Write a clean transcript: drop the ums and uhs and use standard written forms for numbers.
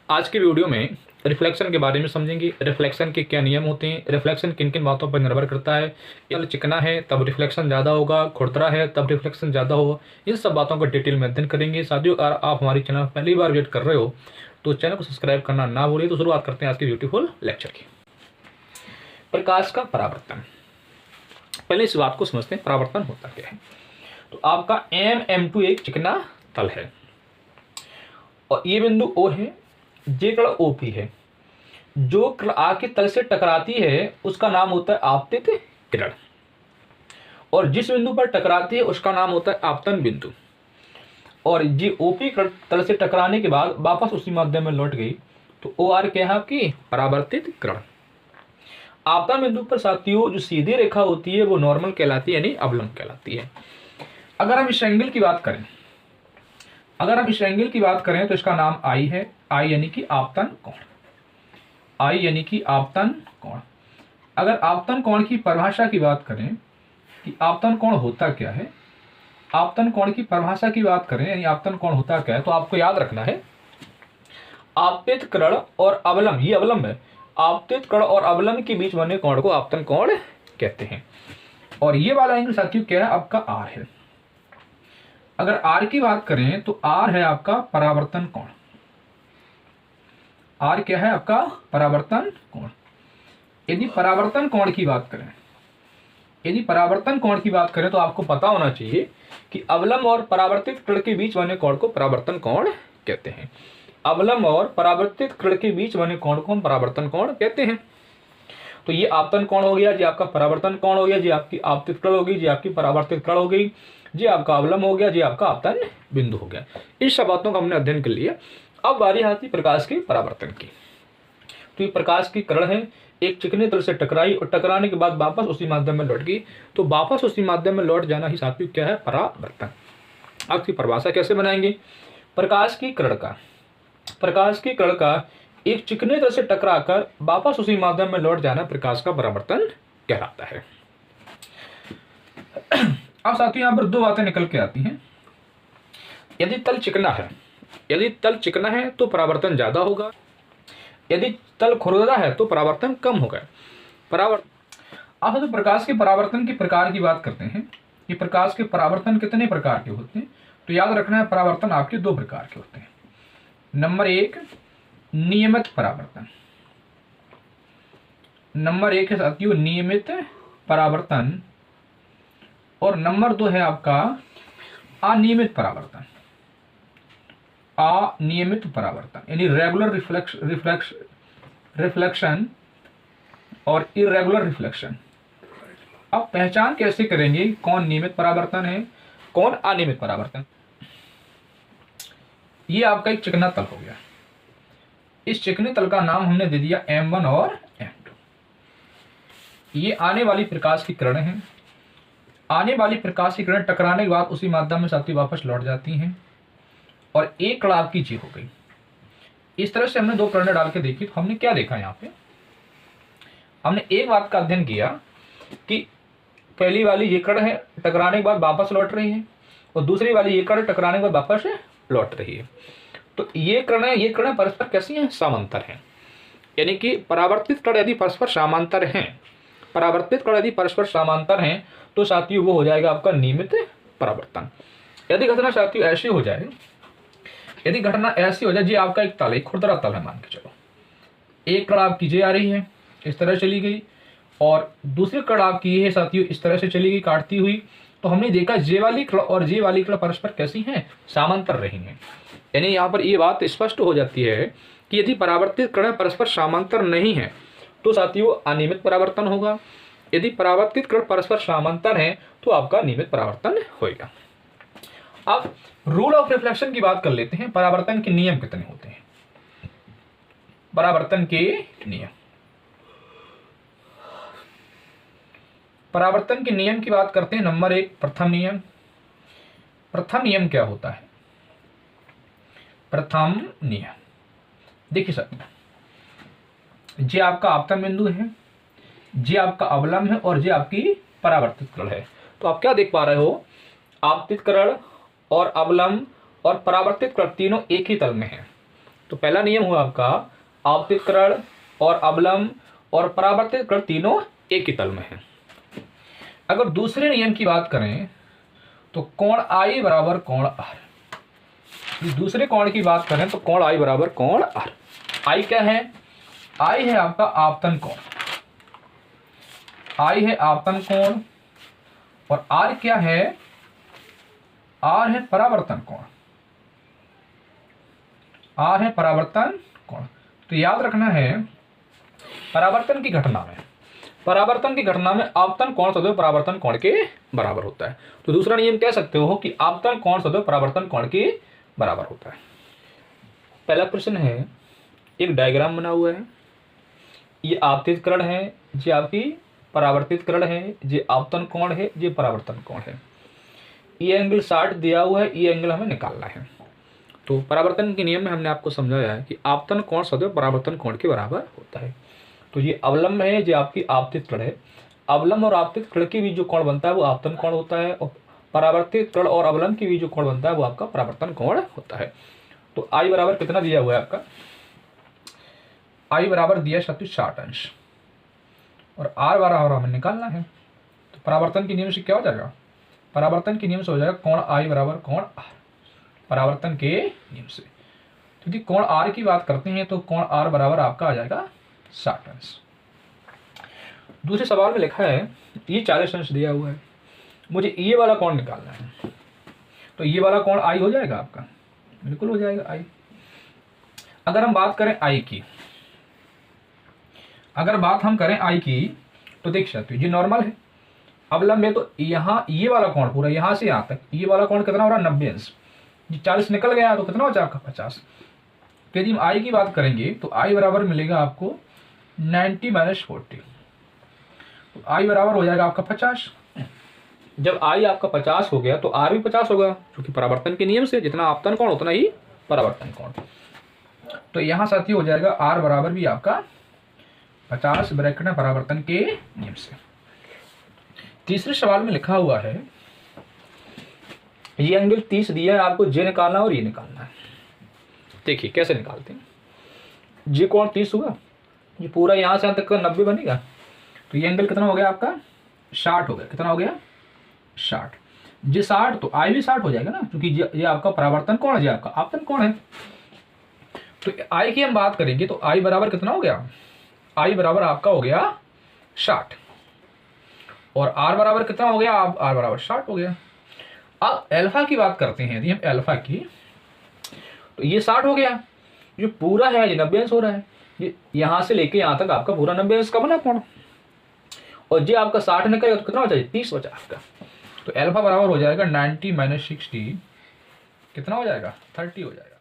आज की वीडियो में रिफ्लेक्शन के बारे में समझेंगे। रिफ्लेक्शन के क्या नियम होते हैं, रिफ्लेक्शन किन किन बातों पर निर्भर करता है, तल चिकना है तब रिफ्लेक्शन ज़्यादा होगा, खुरदरा है तब रिफ्लेक्शन ज़्यादा होगा, इन सब बातों का डिटेल में अध्ययन करेंगे। साथियों, अगर आप हमारी चैनल पहली बार विजिट कर रहे हो तो चैनल को सब्सक्राइब करना ना भूलिए। तो शुरुआत करते हैं आज के ब्यूटीफुल लेक्चर की। प्रकाश का परावर्तन, पहले इस बात को समझते हैं परावर्तन होता क्या है। तो आपका M2 एक चिकना तल है और ये बिंदु O है, ये कण OP है। जो कण A के तल से टकराती है उसका नाम होता है आपतित किरण, और जिस बिंदु पर टकराती है उसका नाम होता है आपतन बिंदु। और ये OP कण तल से टकराने के बाद वापस उसी माध्यम में लौट गई तो OR क्या है आपकी परावर्तित किरण। आपतन बिंदु पर साथियों जो सीधी रेखा होती है वो नॉर्मल कहलाती है, यानी अवलंब कहलाती है। अगर हम इस एंगल की बात करें, तो इसका नाम I है। I यानी कि आपतन कोण, I यानी कि आपतन कोण। अगर आपतन कोण की परिभाषा की बात करें कि आपतन कोण होता क्या है, आपतन कोण की परिभाषा की बात करें यानी आपतन कोण होता क्या है, तो आपको याद रखना है आपतित किरण और अवलंब, ये अवलंब है, आपतित किरण और अवलंब के बीच बने कोण को आपतन कोण कहते हैं। और ये वाला एंगल साथियों क्या है, आपका R है। अगर R की बात करें तो R है आपका परावर्तन कोण। R क्या है आपका परावर्तन कोण। यदि परावर्तन कोण की बात करें तो आपको पता होना चाहिए कि अवलंब और परावर्तित किरण के बीच बने कोण को परावर्तन कोण कहते हैं। अवलंब और परावर्तित किरण के बीच बने कोण को हम परावर्तन कोण कहते हैं। तो ये आपतन कोण हो गया, जी आपका परावर्तन कोण हो गया, जी आपकी आपतित किरण होगी, जी आपकी परावर्तित किरण हो गई, जी आपका अवलंब हो गया, जी आपका आपतन बिंदु हो गया। इस सब बातों का हमने अध्ययन कर लिया। अब बारी आती प्रकाश के परावर्तन की। तो ये प्रकाश की किरण है, एक चिकने तल से टकराई और टकराने के बाद वापस उसी माध्यम में लौट गई, तो वापस उसी माध्यम में लौट जाना ही साथियों क्या है, परावर्तन। अब इसकी परिभाषा कैसे बनाएंगे। प्रकाश की किरण का एक चिकने तल से टकराकर वापस उसी माध्यम में लौट जाना प्रकाश का परावर्तन कहलाता है। अब साथियों यहाँ पर दो बातें निकल के आती हैं। यदि तल चिकना है तो परावर्तन ज्यादा होगा, यदि तल खुरदरा है तो परावर्तन कम होगा। अब तो प्रकाश के परावर्तन के प्रकार की बात करते हैं कि प्रकाश के परावर्तन कितने प्रकार के होते हैं। तो याद रखना है परावर्तन आपके दो प्रकार के होते हैं। नंबर एक नियमित परावर्तन, है साथियों नियमित परावर्तन, और नंबर दो है आपका अनियमित परावर्तन, यानी रेगुलर रिफ्लेक्शन और इरेगुलर रिफ्लेक्शन। अब पहचान कैसे करेंगे कौन नियमित परावर्तन है कौन अनियमित परावर्तन। ये आपका एक चिकना तल हो गया, इस चिकने तल का नाम हमने दे दिया M1 और M2। ये आने वाली प्रकाश की किरण है, आने वाली प्रकाश की किरण टकराने के बाद उसी माध्यम में साथी वापस लौट जाती हैं और एक कण आपकी जी हो गई। इस तरह से हमने दो किरणें डाल के देखी। तो हमने क्या देखा, यहाँ पे हमने एक बात का अध्ययन किया कि पहली वाली ये कण है टकराने के बाद वापस लौट रही है और दूसरी वाली ये कण टकराने के बाद वापस लौट रही है। तो ये कण परस्पर कैसी हैं, समांतर हैं। यानी कि परावर्तित कण यदि परस्पर समांतर हैं तो साथियों वो हो जाएगा आपका नियमित परावर्तन। यदि घटना साथियों ऐसी हो जाए, जी आपका एक तल है, खुरदरा तल है मान के चलो, एक कण आपकी जे आ रही है इस तरह चली गई और दूसरी कण आपकी ये है साथियों इस तरह से चली गई काटती हुई। तो हमने देखा जे वाली कण और जे वाली कण परस्पर कैसी हैं, समांतर रही हैं। यानी यहाँ पर ये बात स्पष्ट हो जाती है कि यदि परावर्तित कण परस्पर समांतर नहीं है तो साथियों अनियमित परावर्तन होगा, यदि परावर्तित कण परस्पर समांतर है तो आपका नियमित परावर्तन होगा। अब रूल ऑफ रिफ्लेक्शन की बात कर लेते हैं। परावर्तन के नियम कितने होते हैं। परावर्तन के नियम की बात करते हैं। नंबर एक प्रथम नियम क्या होता है। प्रथम नियम देखिए सर, जे आपका आपतन बिंदु है, जे आपका अवलंब है और जे आपकी परावर्तित किरण है। तो आप क्या देख पा रहे हो, आपतित किरण और अवलंब और परावर्तित किरण तीनों एक ही तल में है। तो पहला नियम हुआ आपका आपतित और अवलंब और परावर्तित कर्ण तीनों एक ही तल में है। अगर दूसरे नियम की बात करें तो कोण आई बराबर कोण आर। दूसरे कोण की बात करें तो कोण आई बराबर कोण आर। आई क्या है? आई है आपका आपतन कोण, आई है आपतन कोण, और आर क्या है? आर है परावर्तन कोण, आर है परावर्तन कोण। तो याद रखना है परावर्तन की घटना में आपतन कोण सदैव परावर्तन कोण के बराबर होता है। तो दूसरा नियम कह सकते हो कि आपतन कोण सदैव परावर्तन कोण के बराबर होता है। पहला प्रश्न है, एक डायग्राम बना हुआ है, ये आपतित कर्ण है, ये आपकी परावर्तित कर्ण है, ये आपतन कोण है, ये परावर्तन कोण है। ये एंगल 60 दिया हुआ है, ये एंगल हमें निकालना है। तो परावर्तन के नियम में हमने आपको समझाया है कि आपतन कोण सदैव परावर्तन कोण के बराबर होता है। तो ये अवलंब है, जो आपकी आपतित कर्ण है। अवलंब और आपतित कर्ण के बीच जो कोण बनता है वो आपतन कोण होता है, और परावर्तित कर्ण और अवलंब के बीच जो कोण बनता है वो आपका परावर्तन कोण होता है। तो आई बराबर कितना दिया हुआ है आपका? आई बराबर दिया 60 अंश, और आर बराबर हमें निकालना है। तो परावर्तन के नियम से क्या हो जाएगा? परावर्तन के नियम से हो जाएगा कोण आई बराबर कोण आर, परावर्तन के नियम से। क्योंकि कोण आर की बात करते हैं तो कोण आर बराबर आपका आ जाएगा 60 अंश। दूसरे सवाल में लिखा है ये 40 अंश दिया हुआ है, मुझे ये वाला कोण निकालना है। तो ये वाला कोण आई हो जाएगा आपका, बिल्कुल हो जाएगा आई। अगर हम बात करें आई की, अगर बात हम करें आई की, तो देख सकते हो ये नॉर्मल है, अवलंब है, तो यहाँ ये वाला कोण पूरा यहाँ से यहाँ तक ये वाला कोण कितना हो रहा है? 90 अंश। ये 40 निकल गया तो कितना हो जाएगा? 50। तो यदि हम आई की बात करेंगे तो आई बराबर मिलेगा आपको 90 - 40, तो आई बराबर हो जाएगा आपका 50। जब आई आपका 50 हो गया तो आर भी 50 होगा, क्योंकि परावर्तन के नियम से जितना आपतन कोण उतना ही परावर्तन कोण। तो यहाँ साथी हो जाएगा आर बराबर भी आपका 50 ब्रैकेट में परावर्तन के नियम से। तीसरे सवाल में लिखा हुआ है ये एंगल 30 दिया है आपको, जे निकालना और ये निकालना है। देखिए कैसे निकालते हैं। जे कोण 30 हुआ, ये पूरा यहाँ से यहाँ तक का 90 बनेगा, तो ये एंगल कितना हो गया आपका? 60 हो गया। कितना हो गया? 60। जे 60 तो आई भी 60 हो जाएगा ना, क्योंकि ये आपका परावर्तन कोण है, ये आपका आपतन कोण है। तो आई की हम बात करेंगे तो आई बराबर कितना हो गया? आई बराबर आपका हो गया 60, और आर बराबर कितना हो गया? आर बराबर 60 हो गया। अब अल्फा की बात करते हैं, यदि हम अल्फा की, तो ये 60 हो गया, जो पूरा है ये 90 अंश हो रहा है, ये यहाँ से लेके यहाँ तक आपका पूरा 90 अंश का बना कोण, और जो आपका 60 निकलेगा तो कितना हो जाएगा? 30 बचा आपका। तो अल्फा बराबर हो जाएगा 90 - 60, कितना हो जाएगा? 30 हो जाएगा।